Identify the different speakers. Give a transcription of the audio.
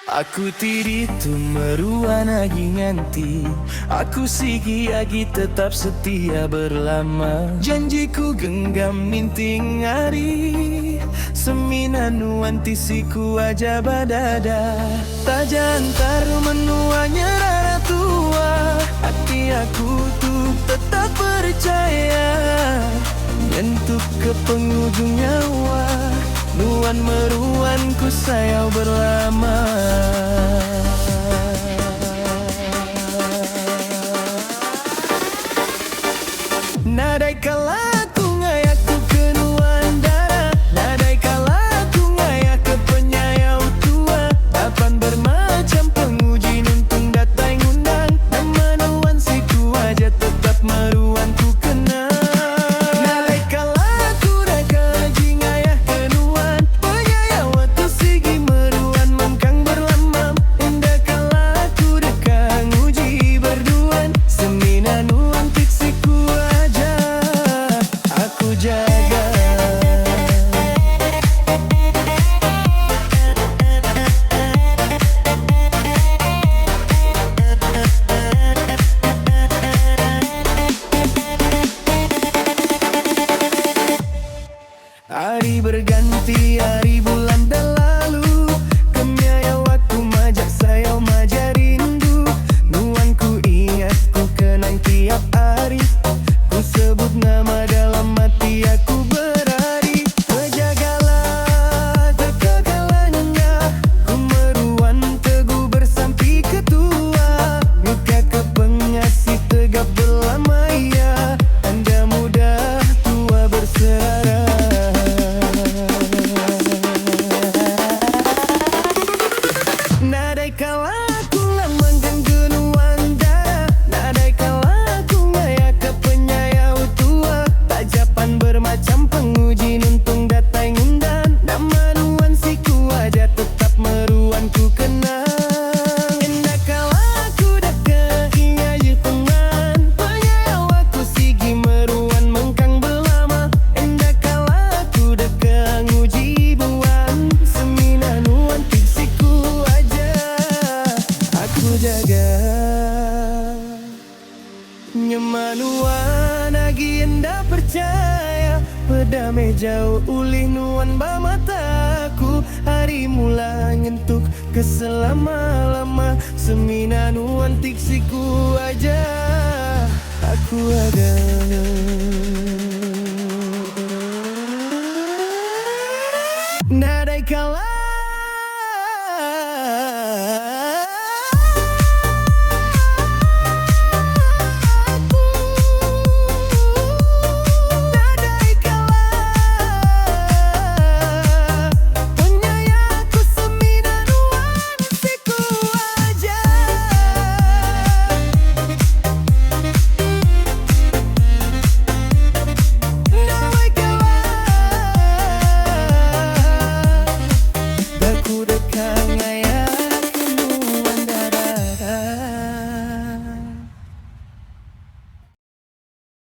Speaker 1: Aku tiri tu meruan agi nganti. Aku sigi agi tetap setia berlama. Janjiku genggam minting hari. Seminanu antisiku aja badada. Taja antar menuanya rara tua. Hati aku tuh tetap percaya. Nyentuh ke penghujung nyawa. Nuan meruan ku sayau berlama. Nadai kala ku ngayak ku ke nuan dara. Nadai kala ku ngayak ke penyayau tua. Dapan bermacam penguji nuntung datai ngundang. Nama nuan siku aja tetap meruan ku kenal. Hari berganti, hari bulan dah lalu. Kemiaya waktu majak sayau maja rindu. Nuan ku ingat, ku kenang tiap hari. Ku sebut nama dalam hati aku berari. Terjagalah, terkekalannya. Ku meruan teguh bersampi ketua. Muka kepengasih tegap berlama ya. Anda muda, tua berserah. Nadai kala ku lambangkan genuan darah. Nadai kala ku ngayak ke penyayau tua. Tajapan bermacam penguji nuntung datai ngundan. Nama nuan siku aja tetap meruan ku kenang. Indah kala ku deke inga je teman. Penyayau aku sigi meruan mengkang belama. Indah kala ku deke nguji buan. Semina nuan tiksiku aku jaga. Nyemanuan agi enda percaya. Pedame jauh ulih nuan bamataku. Hari mula nyentuk keselama-lama. Semina nuan tiksiku aja. Aku ada.